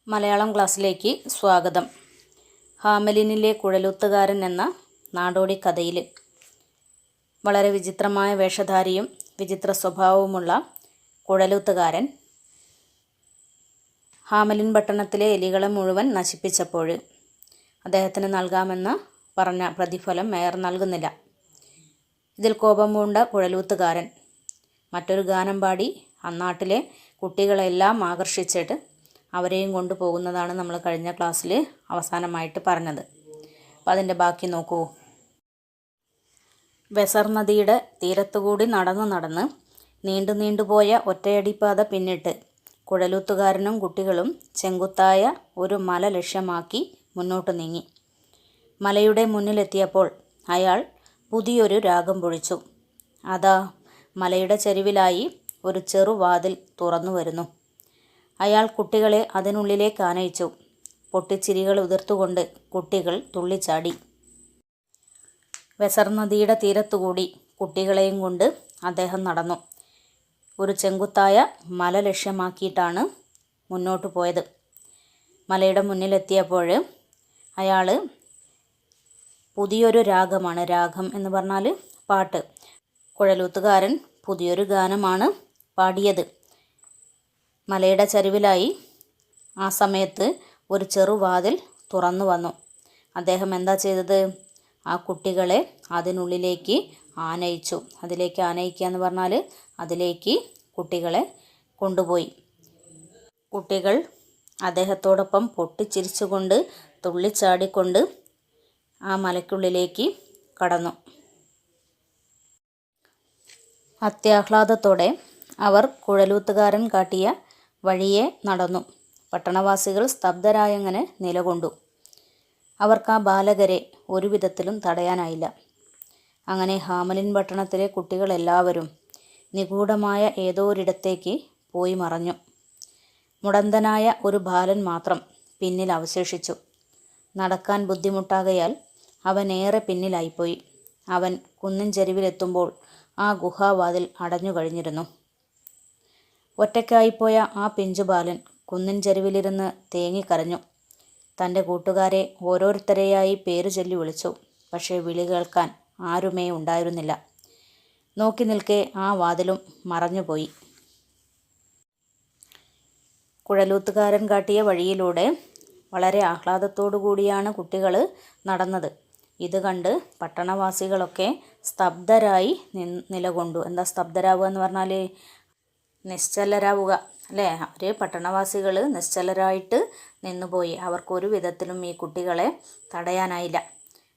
മലയാളം ക്ലാസ്സിലേക്ക് സ്വാഗതം. ഹാമലിനിലെ കുഴലൂത്തുകാരൻ എന്ന നാടോടി കഥയിൽ വളരെ വിചിത്രമായ വേഷധാരിയും വിചിത്ര സ്വഭാവവുമുള്ള കുഴലൂത്തുകാരൻ ഹാമലിൻ പട്ടണത്തിലെ എലികളെ മുഴുവൻ നശിപ്പിച്ചപ്പോൾ അദ്ദേഹത്തിന് നൽകാമെന്ന് പറഞ്ഞ പ്രതിഫലം മേയർ നൽകുന്നില്ല. ഇതിൽ കോപം പൂണ്ട കുഴലൂത്തുകാരൻ മറ്റൊരു ഗാനം പാടി അന്നാട്ടിലെ കുട്ടികളെല്ലാം ആകർഷിച്ചിട്ട് അവരെയും കൊണ്ടുപോകുന്നതാണ് നമ്മൾ കഴിഞ്ഞ ക്ലാസ്സിൽ അവസാനമായിട്ട് പറഞ്ഞത്. അപ്പോൾ അതിൻ്റെ ബാക്കി നോക്കൂ. വെസർ നദിയുടെ തീരത്തുകൂടി നടന്ന് നീണ്ടുപോയ ഒറ്റയടിപ്പാത പിന്നിട്ട് കുഴലൂത്തുകാരനും കുട്ടികളും ചെങ്കുത്തായ ഒരു മല ലക്ഷ്യമാക്കി മുന്നോട്ട് നീങ്ങി. മലയുടെ മുന്നിലെത്തിയപ്പോൾ അയാൾ പുതിയൊരു രാഗം പൊഴിച്ചു. അതാ മലയുടെ ചരിവിലായി ഒരു ചെറുവാതിൽ തുറന്നു വരുന്നു. അയാൾ കുട്ടികളെ അതിനുള്ളിലേക്ക് ആനയിച്ചു. പൊട്ടിച്ചിരികൾ ഉതിർത്തുകൊണ്ട് കുട്ടികൾ തുള്ളിച്ചാടി. വെസർ നദിയുടെ തീരത്തുകൂടി കുട്ടികളെയും കൊണ്ട് അദ്ദേഹം നടന്നു. ഒരു ചെങ്കുത്തായ മല ലക്ഷ്യമാക്കിയിട്ടാണ് മുന്നോട്ട് പോയത്. മലയുടെ മുന്നിലെത്തിയപ്പോൾ അയാൾ പുതിയൊരു രാഗമാണ്, രാഗം എന്ന് പറഞ്ഞാൽ പാട്ട്, കുഴലൂത്തുകാരൻ പുതിയൊരു ഗാനമാണ് പാടിയത്. മലയുടെ ചരിവിലായി ആ സമയത്ത് ഒരു ചെറുവാതിൽ തുറന്നു വന്നു. അദ്ദേഹം എന്താ ചെയ്തത്? ആ കുട്ടികളെ അതിനുള്ളിലേക്ക് ആനയിച്ചു. അതിലേക്ക് ആനയിക്കുക എന്ന് പറഞ്ഞാൽ അതിലേക്ക് കുട്ടികളെ കൊണ്ടുപോയി. കുട്ടികൾ അദ്ദേഹത്തോടൊപ്പം പൊട്ടിച്ചിരിച്ചുകൊണ്ട് തുള്ളിച്ചാടിക്കൊണ്ട് ആ മലയ്ക്കുള്ളിലേക്ക് കടന്നു. അത്യാഹ്ലാദത്തോടെ അവർ കുഴലൂത്തുകാരൻ കാട്ടിയ വഴിയെ നടന്നു. പട്ടണവാസികൾ സ്തബ്ധരായങ്ങനെ നിലകൊണ്ടു. അവർക്ക് ആ ബാലകരെ ഒരു വിധത്തിലും തടയാനായില്ല. അങ്ങനെ ഹാമലിൻ പട്ടണത്തിലെ കുട്ടികളെല്ലാവരും നിഗൂഢമായ ഏതോ ഒരിടത്തേക്ക് പോയി മറഞ്ഞു. മുടന്തനായ ഒരു ബാലൻ മാത്രം പിന്നിൽ അവശേഷിച്ചു. നടക്കാൻ ബുദ്ധിമുട്ടാകയാൽ അവൻ ഏറെ പിന്നിലായിപ്പോയി. അവൻ കുന്നിൻ ചരിവിലെത്തുമ്പോൾ ആ ഗുഹാവാതിൽ അടഞ്ഞു കഴിഞ്ഞിരുന്നു. ഒറ്റയ്ക്കായിപ്പോയ ആ പിഞ്ചുബാലൻ കുന്നിൻ ചരിവിലിരുന്ന് തേങ്ങിക്കരഞ്ഞു. തൻ്റെ കൂട്ടുകാരെ ഓരോരുത്തരെയായി പേര് ചൊല്ലി വിളിച്ചു. പക്ഷേ വിളി കേൾക്കാൻ ആരുമേ ഉണ്ടായിരുന്നില്ല. നോക്കി നിൽക്കെ ആ വാതിലും മറഞ്ഞുപോയി. കുഴലൂത്തുകാരൻ കാട്ടിയ വഴിയിലൂടെ വളരെ ആഹ്ലാദത്തോടു കൂടിയാണ് കുട്ടികൾ നടന്നത്. ഇത് കണ്ട് പട്ടണവാസികളൊക്കെ സ്തബ്ധരായി നിലകൊണ്ടു. എന്താ സ്തബ്ധരാവുക എന്ന് പറഞ്ഞാൽ നിശ്ചലരാവുക അല്ലേ? അവർ പട്ടണവാസികൾ നിശ്ചലരായിട്ട് നിന്നുപോയി. അവർക്കൊരു വിധത്തിലും ഈ കുട്ടികളെ തടയാനായില്ല.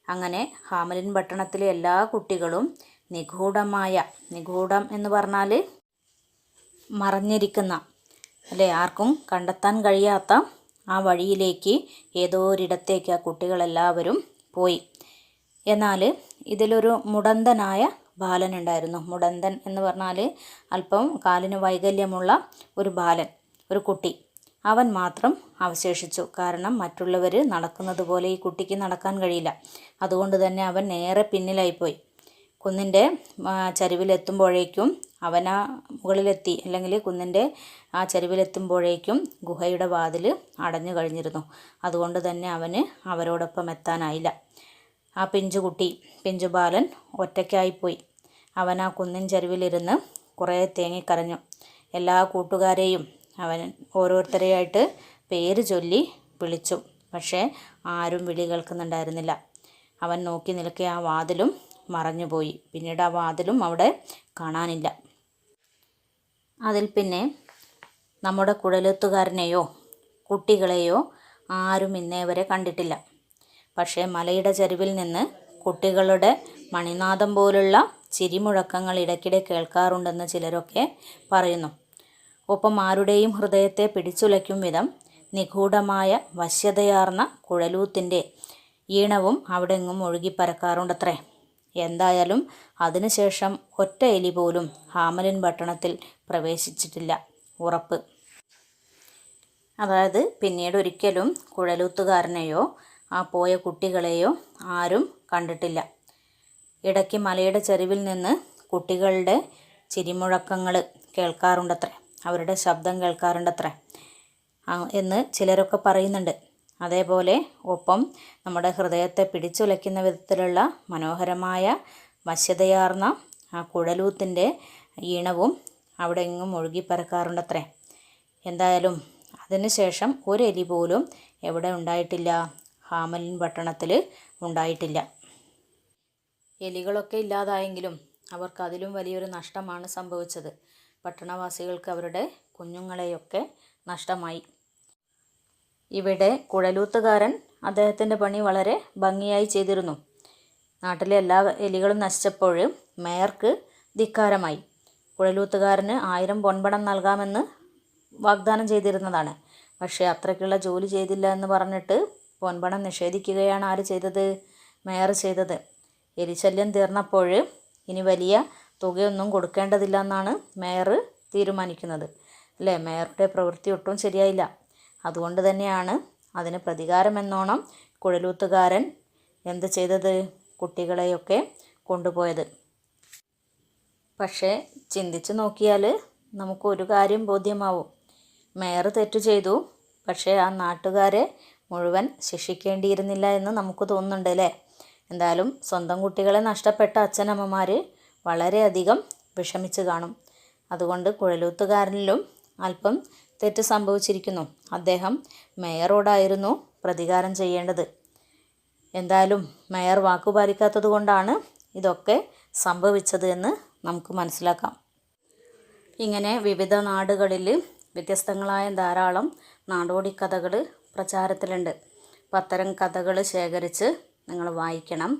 അങ്ങനെ ഹാമലിൻ പട്ടണത്തിലെ എല്ലാ കുട്ടികളും നിഗൂഢം എന്ന് പറഞ്ഞാൽ മറഞ്ഞിരിക്കുന്ന അല്ലേ, ആർക്കും കണ്ടെത്താൻ കഴിയാത്ത ആ വഴിയിലേക്ക് ഏതോ ഒരിടത്തേക്ക് ആ കുട്ടികളെല്ലാവരും പോയി. എന്നാൽ ഇതിലൊരു മുടന്തനായ ബാലനുണ്ടായിരുന്നു. മുടന്തൻ എന്ന് പറഞ്ഞാൽ അല്പം കാലിന് വൈകല്യമുള്ള ഒരു ബാലൻ, ഒരു കുട്ടി. അവൻ മാത്രം അവശേഷിച്ചു. കാരണം മറ്റുള്ളവർ നടക്കുന്നത് പോലെ ഈ കുട്ടിക്ക് നടക്കാൻ കഴിയില്ല. അതുകൊണ്ട് തന്നെ അവൻ നേരെ പിന്നിലായിപ്പോയി. കുന്നിൻ്റെ ചരിവിലെത്തുമ്പോഴേക്കും അവൻ ആ മുകളിലെത്തി, അല്ലെങ്കിൽ കുന്നിൻ്റെ ആ ചരിവിലെത്തുമ്പോഴേക്കും ഗുഹയുടെ വാതിൽ അടഞ്ഞു കഴിഞ്ഞിരുന്നു. അതുകൊണ്ട് തന്നെ അവന് അവരോടൊപ്പം എത്താനായില്ല. ആ പിഞ്ചു ബാലൻ ഒറ്റയ്ക്കായിപ്പോയി. അവൻ ആ കുന്നിൻ ചരിവിലിരുന്ന് കുറേ തേങ്ങിക്കരഞ്ഞു. എല്ലാ കൂട്ടുകാരെയും അവൻ ഓരോരുത്തരെയായിട്ട് പേര് ചൊല്ലി വിളിച്ചു. പക്ഷേ ആരും വിളി കേൾക്കുന്നുണ്ടായിരുന്നില്ല. അവൻ നോക്കി നിൽക്കെ ആ വാതിലും മറഞ്ഞുപോയി. പിന്നീട് ആ വാതിലും അവിടെ കാണാനില്ല. അതിൽ പിന്നെ നമ്മുടെ കുഴലൂത്തുകാരനെയോ കുട്ടികളെയോ ആരും ഇന്നേ വരെ കണ്ടിട്ടില്ല. പക്ഷേ മലയുടെ ചരിവിൽ നിന്ന് കുട്ടികളുടെ മണിനാദം പോലുള്ള ചിരിമുഴക്കങ്ങൾ ഇടയ്ക്കിടെ കേൾക്കാറുണ്ടെന്ന് ചിലരൊക്കെ പറയുന്നു. ഒപ്പം ആരുടെയും ഹൃദയത്തെ പിടിച്ചുലയ്ക്കും വിധം നിഗൂഢമായ വശ്യതയാർന്ന കുഴലൂത്തിൻ്റെ ഈണവും അവിടെങ്ങും ഒഴുകിപ്പരക്കാറുണ്ടത്രേ. എന്തായാലും അതിനുശേഷം ഒറ്റ എലി പോലും ഹാമലിൻ പട്ടണത്തിൽ പ്രവേശിച്ചിട്ടില്ല, ഉറപ്പ്. അതായത് പിന്നീട് ഒരിക്കലും കുഴലൂത്തുകാരനെയോ ആ പോയ കുട്ടികളെയോ ആരും കണ്ടിട്ടില്ല. ഇടയ്ക്ക് മലയുടെ ചരിവിൽ നിന്ന് കുട്ടികളുടെ ചിരിമുഴക്കങ്ങൾ കേൾക്കാറുണ്ടത്രേ, അവരുടെ ശബ്ദം കേൾക്കാറുണ്ടത്രേ. എന്ന് ചിലരൊക്കെ പറയുന്നുണ്ട്. അതേപോലെ ഒപ്പം നമ്മുടെ ഹൃദയത്തെ പിടിച്ചുലയ്ക്കുന്ന വിധത്തിലുള്ള മനോഹരമായ വശ്യതയാർന്ന ആ കുഴലൂത്തിൻ്റെ ഈണവും അവിടെ എങ്ങും ഒഴുകിപ്പരക്കാറുണ്ടത്രേ. എന്തായാലും അതിനുശേഷം ഒരു എലി പോലും എവിടെ ഉണ്ടായിട്ടില്ല, ഹാമലിൻ പട്ടണത്തിൽ ഉണ്ടായിട്ടില്ല. എലികളൊക്കെ ഇല്ലാതായെങ്കിലും അവർക്ക് അതിലും വലിയൊരു നഷ്ടമാണ് സംഭവിച്ചത്. പട്ടണവാസികൾക്ക് അവരുടെ കുഞ്ഞുങ്ങളെയൊക്കെ നഷ്ടമായി. ഇവിടെ കുഴലൂത്തുകാരൻ അദ്ദേഹത്തിൻ്റെ പണി വളരെ ഭംഗിയായി ചെയ്തിരുന്നു. നാട്ടിലെ എല്ലാ എലികളും നശിച്ചപ്പോൾ മേയർക്ക് ധിക്കാരമായി. കുഴലൂത്തുകാരന് 1000 പൊൻപണം നൽകാമെന്ന് വാഗ്ദാനം ചെയ്തിരുന്നതാണ്. പക്ഷേ അത്രയ്ക്കുള്ള ജോലി ചെയ്തില്ല എന്ന് പറഞ്ഞിട്ട് പൊൻപണം നിഷേധിക്കുകയാണ് ആര് ചെയ്തത്? മേയർ ചെയ്തത്. എലിശല്യം തീർന്നപ്പോൾ ഇനി വലിയ തുകയൊന്നും കൊടുക്കേണ്ടതില്ല എന്നാണ് മേയർ തീരുമാനിക്കുന്നത്. അല്ലേ? മേയറുടെ പ്രവൃത്തി ഒട്ടും ശരിയായില്ല. അതുകൊണ്ട് തന്നെയാണ് അതിന് പ്രതികാരമെന്നോണം കുഴലൂത്തുകാരൻ എന്ത് ചെയ്തത്? കുട്ടികളെയൊക്കെ കൊണ്ടുപോയത്. പക്ഷേ ചിന്തിച്ചു നോക്കിയാൽ നമുക്കൊരു കാര്യം ബോധ്യമാവും. മേയർ തെറ്റു ചെയ്തു, പക്ഷേ ആ നാട്ടുകാരെ മുഴുവൻ ശിക്ഷിക്കേണ്ടിയിരുന്നില്ല എന്ന് നമുക്ക് തോന്നുന്നുണ്ട് അല്ലേ? എന്തായാലും സ്വന്തം കുട്ടികളെ നഷ്ടപ്പെട്ട അച്ഛനമ്മമാർ വളരെയധികം വിഷമിച്ച് കാണും. അതുകൊണ്ട് കുഴലൂത്തുകാരനിലും അല്പം തെറ്റ് സംഭവിച്ചിരിക്കുന്നു. അദ്ദേഹം മേയറോടായിരുന്നു പ്രതികാരം ചെയ്യേണ്ടത്. എന്തായാലും മേയർ വാക്കുപാലിക്കാത്തത് കൊണ്ടാണ് ഇതൊക്കെ സംഭവിച്ചത് എന്ന് നമുക്ക് മനസ്സിലാക്കാം. ഇങ്ങനെ വിവിധ നാടുകളിൽ വ്യത്യസ്തങ്ങളായ ധാരാളം നാടോടി കഥകൾ പ്രചാരത്തിലുണ്ട്. അപ്പോൾ അത്തരം കഥകൾ ശേഖരിച്ച് നിങ്ങൾ വായിക്കണം.